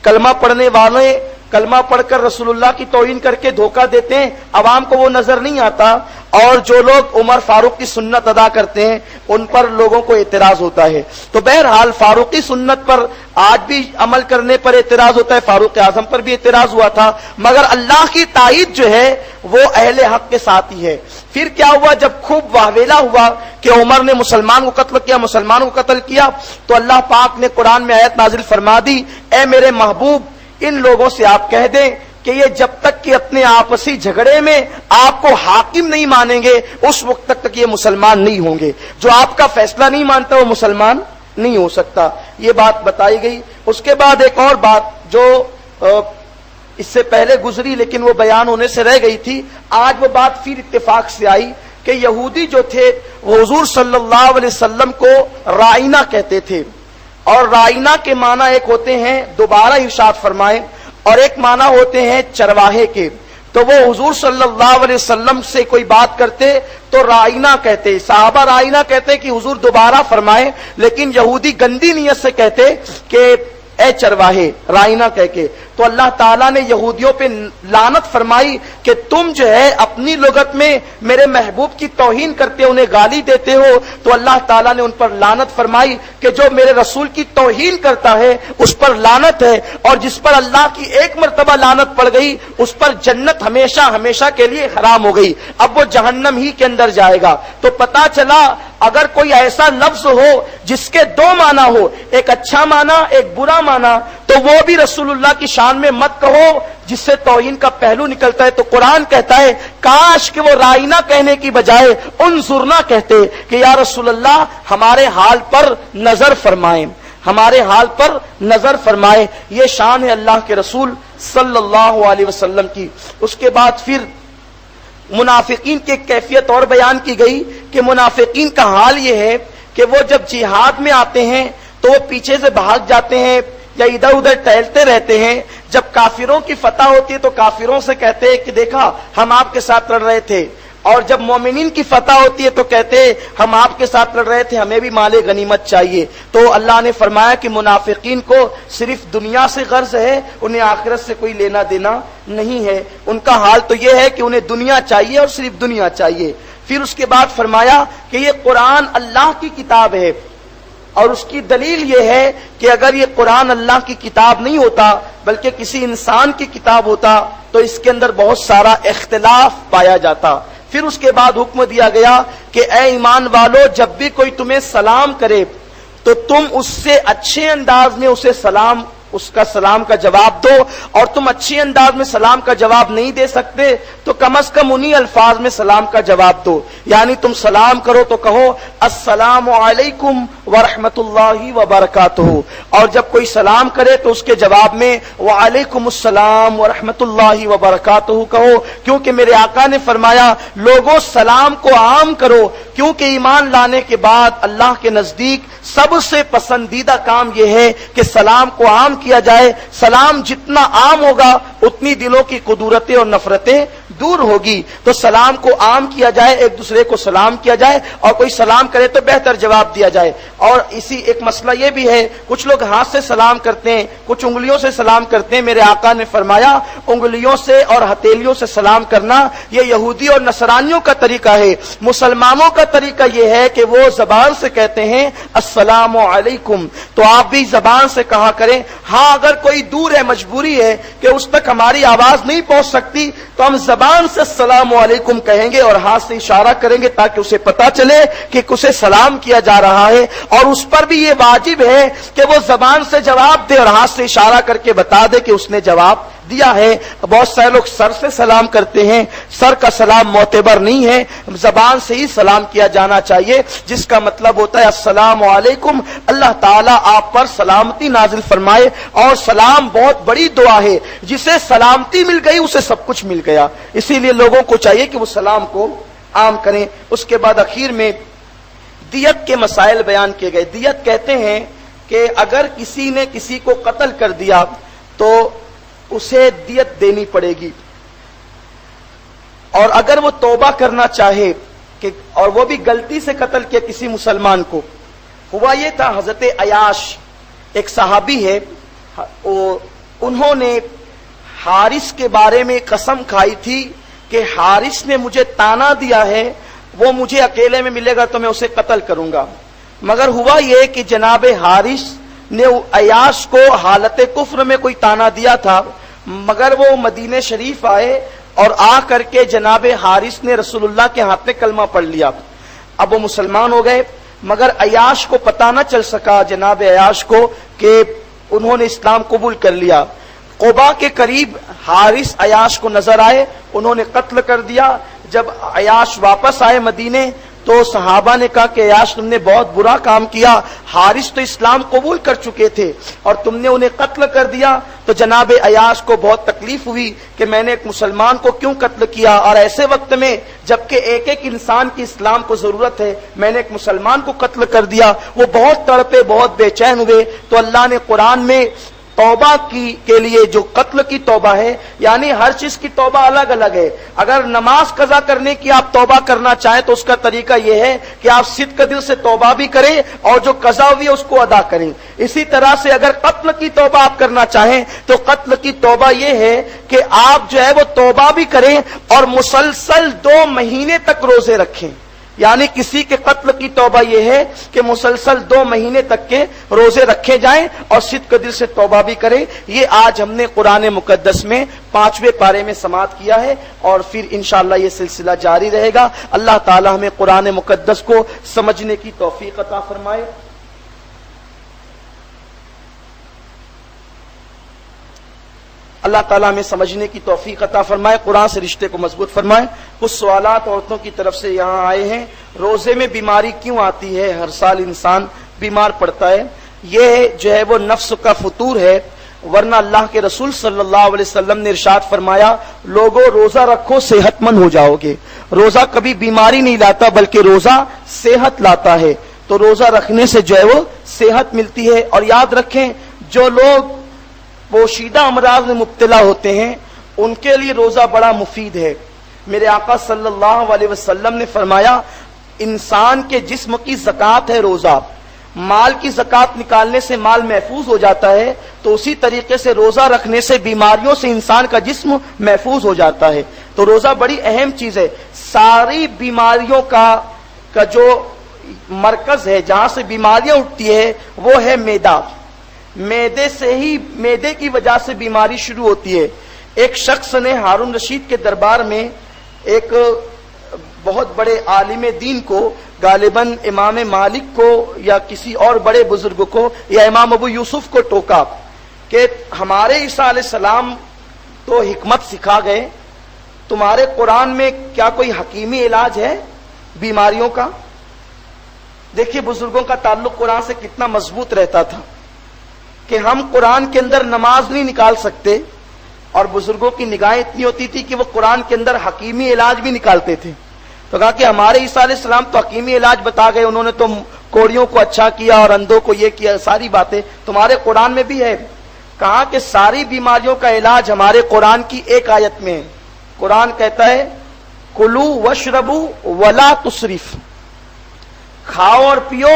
Speaker 1: کلمہ پڑھنے والے کلمہ پڑھ کر رسول اللہ کی توہین کر کے دھوکہ دیتے ہیں، عوام کو وہ نظر نہیں آتا، اور جو لوگ عمر فاروق کی سنت ادا کرتے ہیں ان پر لوگوں کو اعتراض ہوتا ہے. تو بہرحال فاروقی سنت پر آج بھی عمل کرنے پر اعتراض ہوتا ہے، فاروق اعظم پر بھی اعتراض ہوا تھا، مگر اللہ کی تائید جو ہے وہ اہل حق کے ساتھ ہی ہے. پھر کیا ہوا؟ جب خوب واویلا ہوا کہ عمر نے مسلمان کو قتل کیا، مسلمانوں کو قتل کیا، تو اللہ پاک نے قرآن میں آیت نازل فرما دی، اے میرے محبوب ان لوگوں سے آپ کہہ دیں کہ یہ جب تک کہ اپنے آپسی جھگڑے میں آپ کو حاکم نہیں مانیں گے اس وقت تک یہ مسلمان نہیں ہوں گے. جو آپ کا فیصلہ نہیں مانتا وہ مسلمان نہیں ہو سکتا. یہ بات بتائی گئی. اس کے بعد ایک اور بات جو اس سے پہلے گزری لیکن وہ بیان ہونے سے رہ گئی تھی، آج وہ بات پھر اتفاق سے آئی کہ یہودی جو تھے وہ حضور صلی اللہ علیہ وسلم کو رائنا کہتے تھے، اور رائنا کے معنی ایک ہوتے ہیں دوبارہ ارشاد فرمائے اور ایک معنی ہوتے ہیں چرواہے کے. تو وہ حضور صلی اللہ علیہ وسلم سے کوئی بات کرتے تو رائنا کہتے، صحابہ رائنا کہتے کہ حضور دوبارہ فرمائے، لیکن یہودی گندی نیت سے کہتے کہ اے چرواہے، رائنا کہہ کے. تو اللہ تعالیٰ نے یہودیوں پہ لعنت فرمائی کہ تم جو ہے اپنی لغت میں میرے محبوب کی توہین کرتے انہیں گالی دیتے ہو. تو اللہ تعالیٰ نے ان پر لعنت فرمائی کہ جو میرے رسول کی توہین کرتا ہے اس پر لعنت ہے، اور جس پر اللہ کی ایک مرتبہ لعنت پڑ گئی اس پر جنت ہمیشہ ہمیشہ کے لیے حرام ہو گئی، اب وہ جہنم ہی کے اندر جائے گا. تو پتا چلا اگر کوئی ایسا لفظ ہو جس کے 2 معنی ہو، ایک اچھا معنی ایک برا معنی، تو وہ بھی رسول اللہ کی شان میں مت کہو جس سے توہین کا پہلو نکلتا ہے. تو قرآن کہتا ہے کاش کہ وہ رائنا کہنے کی بجائے انظرنا کہتے کہ یا رسول اللہ ہمارے حال پر نظر فرمائیں، ہمارے حال پر نظر فرمائیں. یہ شان ہے اللہ کے رسول صلی اللہ علیہ وسلم کی. اس کے بعد پھر منافقین کی ایک کیفیت اور بیان کی گئی کہ منافقین کا حال یہ ہے کہ وہ جب جہاد میں آتے ہیں تو وہ پیچھے سے بھاگ جاتے ہیں یا ادھر ادھر ٹہلتے رہتے ہیں. جب کافروں کی فتح ہوتی ہے تو کافروں سے کہتے ہیں کہ دیکھا ہم آپ کے ساتھ لڑ رہے تھے، اور جب مومنین کی فتح ہوتی ہے تو کہتے ہیں ہم آپ کے ساتھ لڑ رہے تھے، ہمیں بھی مال غنیمت چاہیے. تو اللہ نے فرمایا کہ منافقین کو صرف دنیا سے غرض ہے، انہیں آخرت سے کوئی لینا دینا نہیں ہے. ان کا حال تو یہ ہے کہ انہیں دنیا چاہیے اور صرف دنیا چاہیے. پھر اس کے بعد فرمایا کہ یہ قرآن اللہ کی کتاب ہے، اور اس کی دلیل یہ ہے کہ اگر یہ قرآن اللہ کی کتاب نہیں ہوتا بلکہ کسی انسان کی کتاب ہوتا تو اس کے اندر بہت سارا اختلاف پایا جاتا. پھر اس کے بعد حکم دیا گیا کہ اے ایمان والو جب بھی کوئی تمہیں سلام کرے تو تم اس سے اچھے انداز میں اسے سلام اس کا سلام کا جواب دو، اور تم اچھی انداز میں سلام کا جواب نہیں دے سکتے تو کم از کم انہی الفاظ میں سلام کا جواب دو، یعنی تم سلام کرو تو کہو السلام علیکم ورحمۃ اللہ وبرکاتہ، اور جب کوئی سلام کرے تو اس کے جواب میں وعلیکم السلام ورحمۃ اللہ وبرکاتہ کہو، کیونکہ میرے آقا نے فرمایا لوگوں سلام کو عام کرو، کیونکہ ایمان لانے کے بعد اللہ کے نزدیک سب سے پسندیدہ کام یہ ہے کہ سلام کو عام کیا جائے، سلام جتنا عام ہوگا اتنی دلوں کی قدورتیں اور نفرتیں دور ہوگی، تو سلام کو عام کیا جائے، ایک دوسرے کو سلام کیا جائے، اور کوئی سلام کرے تو بہتر جواب دیا جائے۔ اور اسی ایک مسئلہ یہ بھی ہے، کچھ لوگ ہاتھ سے سلام کرتے ہیں، کچھ انگلیوں سے سلام کرتے ہیں، میرے آقا نے فرمایا انگلیوں سے اور ہتھیلیوں سے سلام کرنا یہ یہودی اور نصرانیوں کا طریقہ ہے، مسلمانوں کا طریقہ یہ ہے کہ وہ زبان سے کہتے ہیں السلام علیکم، تو آپ بھی زبان سے کہا کریں۔ ہاں اگر کوئی دور ہے، مجبوری ہے کہ اس تک ہماری آواز نہیں پہنچ سکتی تو ہم زبان سے السلام علیکم کہیں گے اور ہاتھ سے اشارہ کریں گے تاکہ اسے پتا چلے کہ اسے سلام کیا جا رہا ہے، اور اس پر بھی یہ واجب ہے کہ وہ زبان سے جواب دے اور ہاتھ سے اشارہ کر کے بتا دے کہ اس نے جواب دیا ہے۔ بہت سارے لوگ سر سے سلام کرتے ہیں، سر کا سلام معتبر نہیں ہے، زبان سے ہی سلام کیا جانا چاہیے، جس کا مطلب ہوتا ہے السلام علیکم، اللہ تعالیٰ آپ پر سلامتی نازل فرمائے، اور سلام بہت بڑی دعا ہے، جسے سلامتی مل گئی اسے سب کچھ مل گیا، اسی لیے لوگوں کو چاہیے کہ وہ سلام کو عام کریں۔ اس کے بعد اخیر میں دیت کے مسائل بیان کیے گئے۔ دیت کہتے ہیں کہ اگر کسی نے کسی کو قتل کر دیا تو اسے دیت دینی پڑے گی، اور اگر وہ توبہ کرنا چاہے کہ اور وہ بھی غلطی سے قتل کیا کسی مسلمان کو۔ ہوا یہ تھا، حضرت عیاش ایک صحابی ہے، انہوں نے حارث کے بارے میں قسم کھائی تھی کہ حارث نے مجھے تانا دیا ہے، وہ مجھے اکیلے میں ملے گا تو میں اسے قتل کروں گا، مگر ہوا یہ کہ جناب حارث نے عیاش کو حالت کفر میں کوئی تانا دیا تھا، مگر وہ مدینہ شریف آئے اور آ کر کے جناب حارث نے رسول اللہ کے ہاتھ میں کلمہ پڑھ لیا، اب وہ مسلمان ہو گئے، مگر عیاش کو پتہ نہ چل سکا جناب عیاش کو کہ انہوں نے اسلام قبول کر لیا۔ قبا کے قریب حارث عیاش کو نظر آئے، انہوں نے قتل کر دیا۔ جب عیاش واپس آئے مدینے تو صحابہ نے کہا کہ عیاش تم نے بہت برا کام کیا، حارث تو اسلام قبول کر چکے تھے اور تم نے انہیں قتل کر دیا۔ تو جناب عیاش کو بہت تکلیف ہوئی کہ میں نے ایک مسلمان کو کیوں قتل کیا، اور ایسے وقت میں جبکہ ایک ایک انسان کی اسلام کو ضرورت ہے میں نے ایک مسلمان کو قتل کر دیا۔ وہ بہت تڑپے، بہت بے چین ہوئے، تو اللہ نے قرآن میں توبہ کے لیے جو قتل کی توبہ ہے، یعنی ہر چیز کی توبہ الگ الگ ہے۔ اگر نماز قضا کرنے کی آپ توبہ کرنا چاہیں تو اس کا طریقہ یہ ہے کہ آپ صدق دل سے توبہ بھی کریں اور جو قضا ہوئی ہے اس کو ادا کریں۔ اسی طرح سے اگر قتل کی توبہ آپ کرنا چاہیں تو قتل کی توبہ یہ ہے کہ آپ جو ہے وہ توبہ بھی کریں اور مسلسل 2 مہینے تک روزے رکھیں، یعنی کسی کے قتل کی توبہ یہ ہے کہ مسلسل 2 مہینے تک کے روزے رکھے جائیں اور صدق دل سے توبہ بھی کریں۔ یہ آج ہم نے قرآن مقدس میں 5ویں پارے میں سماعت کیا ہے، اور پھر انشاءاللہ یہ سلسلہ جاری رہے گا۔ اللہ تعالی ہمیں قرآن مقدس کو سمجھنے کی توفیق عطا فرمائے۔ اللہ تعالیٰ ہمیں سمجھنے کی توفیق عطا فرمائے، قرآن سے رشتے کو مضبوط فرمائے۔ کچھ سوالات عورتوں کی طرف سے یہاں آئے ہیں۔ روزے میں بیماری کیوں آتی ہے؟ ہر سال انسان بیمار پڑتا ہے، یہ جو ہے وہ نفس کا فطور ہے، ورنہ اللہ کے رسول صلی اللہ علیہ وسلم نے ارشاد فرمایا لوگوں روزہ رکھو صحت مند ہو جاؤ گے۔ روزہ کبھی بیماری نہیں لاتا بلکہ روزہ صحت لاتا ہے، تو روزہ رکھنے سے جو ہے وہ صحت ملتی ہے۔ اور یاد رکھیں جو لوگ پوشیدہ امراض میں مبتلا ہوتے ہیں ان کے لیے روزہ بڑا مفید ہے۔ میرے آقا صلی اللہ علیہ وسلم نے فرمایا انسان کے جسم کی زکوٰۃ ہے روزہ، مال کی زکوٰۃ نکالنے سے مال محفوظ ہو جاتا ہے، تو اسی طریقے سے روزہ رکھنے سے بیماریوں سے انسان کا جسم محفوظ ہو جاتا ہے۔ تو روزہ بڑی اہم چیز ہے۔ ساری بیماریوں کا جو مرکز ہے جہاں سے بیماریاں اٹھتی ہے وہ ہے معدہ، معدے کی وجہ سے بیماری شروع ہوتی ہے۔ ایک شخص نے ہارون رشید کے دربار میں ایک بہت بڑے عالم دین کو، غالباً امام مالک کو یا کسی اور بڑے بزرگ کو یا امام ابو یوسف کو ٹوکا کہ ہمارے عیسیٰ علیہ السلام تو حکمت سکھا گئے، تمہارے قرآن میں کیا کوئی حکیمی علاج ہے بیماریوں کا؟ دیکھیے بزرگوں کا تعلق قرآن سے کتنا مضبوط رہتا تھا کہ ہم قرآن کے اندر نماز نہیں نکال سکتے، اور بزرگوں کی نگاہیں اتنی ہوتی تھی کہ وہ قرآن کے اندر حکیمی علاج بھی نکالتے تھے. تو کہا کہ ہمارے عیسیٰ علیہ السلام تو حکیمی علاج بتا گئے، انہوں نے تو کوڑیوں کو اچھا کیا اور اندھوں کو یہ کیا، ساری باتیں تمہارے قرآن میں بھی ہے. کہا کہ ساری بیماریوں کا علاج ہمارے قرآن کی ایک آیت میں ہے. قرآن کہتا ہے کلو وشربو ولا تسرف، کھاؤ اور پیو،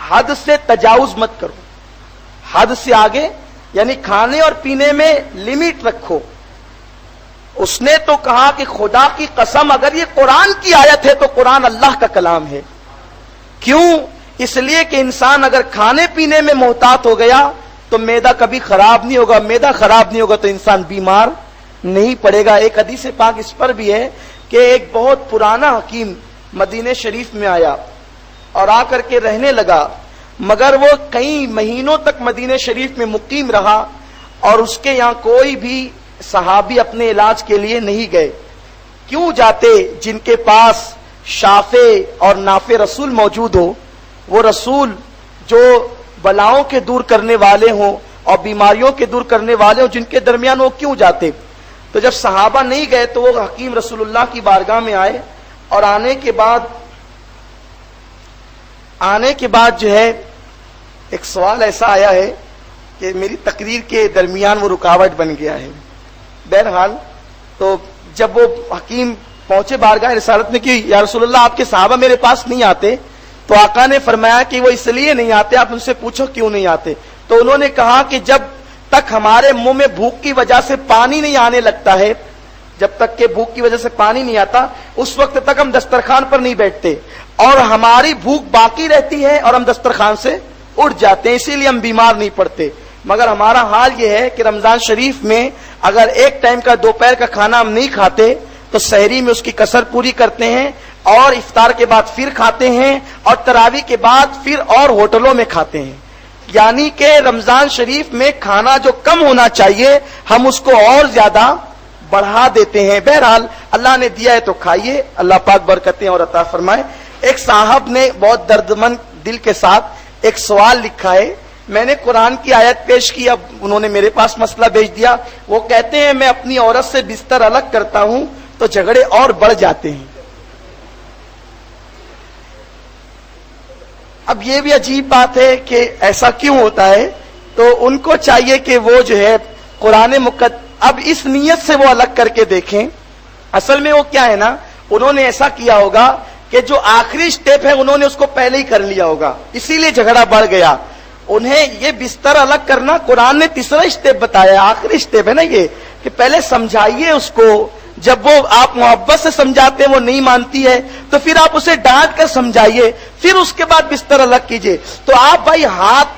Speaker 1: حد سے تجاوز مت کرو. حد سے آگے یعنی کھانے اور پینے میں لمٹ رکھو. اس نے تو کہا کہ خدا کی قسم اگر یہ قرآن کی آیت ہے تو قرآن اللہ کا کلام ہے. کیوں؟ اس لیے کہ انسان اگر کھانے پینے میں محتاط ہو گیا تو معدہ کبھی خراب نہیں ہوگا، معدہ خراب نہیں ہوگا تو انسان بیمار نہیں پڑے گا. ایک حدیث پاک اس پر بھی ہے کہ ایک بہت پرانا حکیم مدینہ شریف میں آیا اور آ کر کے رہنے لگا، مگر وہ کئی مہینوں تک مدینہ شریف میں مقیم رہا اور اس کے یہاں کوئی بھی صحابی اپنے علاج کے لیے نہیں گئے. کیوں جاتے؟ جن کے پاس شافع اور نافع رسول موجود ہو، وہ رسول جو بلاؤں کے دور کرنے والے ہوں اور بیماریوں کے دور کرنے والے ہوں، جن کے درمیان وہ کیوں جاتے؟ تو جب صحابہ نہیں گئے تو وہ حکیم رسول اللہ کی بارگاہ میں آئے، اور آنے کے بعد جو ہے ایک سوال ایسا آیا ہے کہ میری تقریر کے درمیان وہ رکاوٹ بن گیا ہے. بہرحال تو جب وہ حکیم پہنچے بارگاہ رسالت میں کہ یا رسول اللہ آپ کے صحابہ میرے پاس نہیں آتے، تو آقا نے فرمایا کہ وہ اس لیے نہیں آتے، آپ ان سے پوچھو کیوں نہیں آتے. تو انہوں نے کہا کہ جب تک ہمارے منہ میں بھوک کی وجہ سے پانی نہیں آنے لگتا ہے، جب تک کہ بھوک کی وجہ سے پانی نہیں آتا، اس وقت تک ہم دسترخوان پر نہیں بیٹھتے، اور ہماری بھوک باقی رہتی ہے اور ہم دسترخوان سے اٹھ جاتے ہیں، اسی لیے ہم بیمار نہیں پڑتے. مگر ہمارا حال یہ ہے کہ رمضان شریف میں اگر ایک ٹائم کا دوپہر کا کھانا ہم نہیں کھاتے تو سحری میں اس کی کسر پوری کرتے ہیں، اور افطار کے بعد پھر کھاتے ہیں، اور تراویح کے بعد پھر اور ہوٹلوں میں کھاتے ہیں. یعنی کہ رمضان شریف میں کھانا جو کم ہونا چاہیے ہم اس کو اور زیادہ بڑھا دیتے ہیں. بہرحال اللہ نے دیا ہے تو کھائیے، اللہ پاک برکتیں اور عطا فرمائے. ایک صاحب نے بہت دردمند دل کے ساتھ ایک سوال لکھا ہے. میں نے قرآن کی آیت پیش کی، اب انہوں نے میرے پاس مسئلہ بھیج دیا. وہ کہتے ہیں میں اپنی عورت سے بستر الگ کرتا ہوں تو جھگڑے اور بڑھ جاتے ہیں. اب یہ بھی عجیب بات ہے کہ ایسا کیوں ہوتا ہے. تو ان کو چاہیے کہ وہ جو ہے قرآن اب اس نیت سے وہ الگ کر کے دیکھیں. اصل میں وہ کیا ہے نا، انہوں نے ایسا کیا ہوگا کہ جو آخری سٹیپ ہے انہوں نے اس کو پہلے ہی کر لیا ہوگا، اسی لیے جھگڑا بڑھ گیا. انہیں یہ بستر الگ کرنا قرآن نے تیسرا سٹیپ بتایا، آخری سٹیپ ہے نا یہ، کہ پہلے سمجھائیے اس کو. جب وہ آپ محبت سے سمجھاتے ہیں وہ نہیں مانتی ہے تو پھر آپ اسے ڈانٹ کر سمجھائیے، پھر اس کے بعد بستر الگ کیجئے. تو آپ بھائی ہاتھ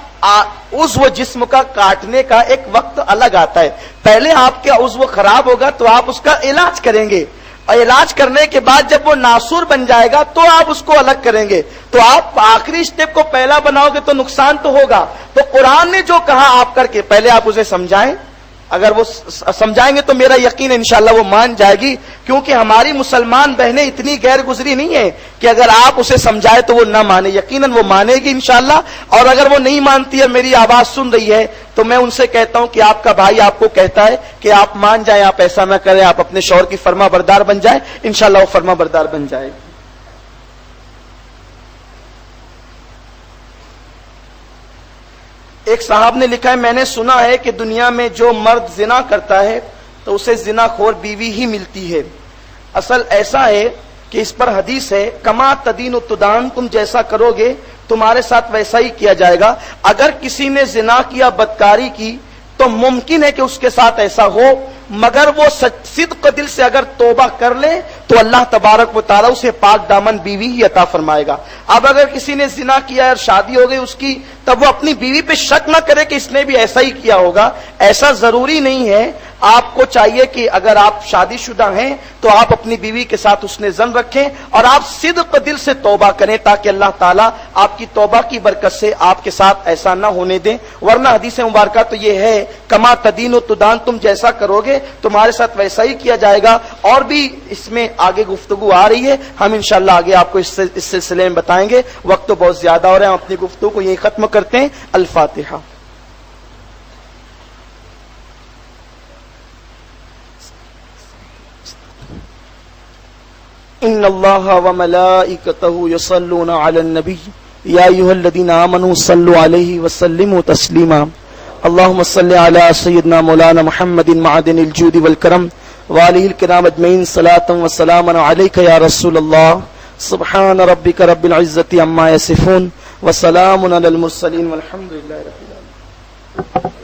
Speaker 1: عضو جسم کا کاٹنے کا ایک وقت الگ آتا ہے. پہلے آپ کے عضو خراب ہوگا تو آپ اس کا علاج کریں گے، اور علاج کرنے کے بعد جب وہ ناسور بن جائے گا تو آپ اس کو الگ کریں گے. تو آپ آخری سٹیپ کو پہلا بناؤ گے تو نقصان تو ہوگا. تو قرآن نے جو کہا آپ کر کے پہلے آپ اسے سمجھائیں. اگر وہ سمجھائیں گے تو میرا یقین ہے انشاءاللہ وہ مان جائے گی، کیونکہ ہماری مسلمان بہنیں اتنی غیر گزری نہیں ہیں کہ اگر آپ اسے سمجھائے تو وہ نہ مانے. یقیناً وہ مانے گی انشاءاللہ. اور اگر وہ نہیں مانتی ہے، میری آواز سن رہی ہے، تو میں ان سے کہتا ہوں کہ آپ کا بھائی آپ کو کہتا ہے کہ آپ مان جائیں، آپ ایسا نہ کریں، آپ اپنے شوہر کی فرما بردار بن جائیں. انشاءاللہ وہ فرما بردار بن جائے گی. ایک صاحب نے لکھا ہے میں نے سنا ہے کہ دنیا میں جو مرد زنا کرتا ہے تو اسے زنا خور بیوی ہی ملتی ہے. اصل ایسا ہے کہ اس پر حدیث ہے کما تدین تدان، تم جیسا کرو گے تمہارے ساتھ ویسا ہی کیا جائے گا. اگر کسی نے زنا کیا، بدکاری کی، تو ممکن ہے کہ اس کے ساتھ ایسا ہو، مگر وہ صدق دل سے اگر توبہ کر لے تو اللہ تبارک و تعالیٰ اسے پاک دامن بیوی ہی عطا فرمائے گا. اب اگر کسی نے زنا کیا اور شادی ہو گئی اس کی، تب وہ اپنی بیوی پہ شک نہ کرے کہ اس نے بھی ایسا ہی کیا ہوگا. ایسا ضروری نہیں ہے. آپ کو چاہیے کہ اگر آپ شادی شدہ ہیں تو آپ اپنی بیوی کے ساتھ حسن ظن رکھیں اور آپ صدق دل سے توبہ کریں تاکہ اللہ تعالیٰ آپ کی توبہ کی برکت سے آپ کے ساتھ ایسا نہ ہونے دیں. ورنہ حدیث مبارکہ تو یہ ہے کما تدین و تدان، تم جیسا کرو گے تمہارے ساتھ ویسا ہی کیا جائے گا. اور بھی اس میں آگے گفتگو آ رہی ہے، ہم انشاءاللہ آگے آپ کو اس سلسلے میں بتائیں گے. وقت تو بہت زیادہ ہو رہا ہے، ہم اپنی گفتگو کو یہی ختم کرتے ہیں. الفاتحہ. ان اللہ وملائکتہ یصلون علی النبی یا ایھا الذین آمنوا صلوا علیہ وسلموا تسلیما. اللهم صل علی سیدنا مولانا محمد معدن الجود والکرم وآلہ الکرام اجمعین صلاۃ وسلاما علیک یا رسول اللہ. سبحان ربک رب العزۃ عما یصفون وسلام علی المرسلین والحمد للہ رب العالمین.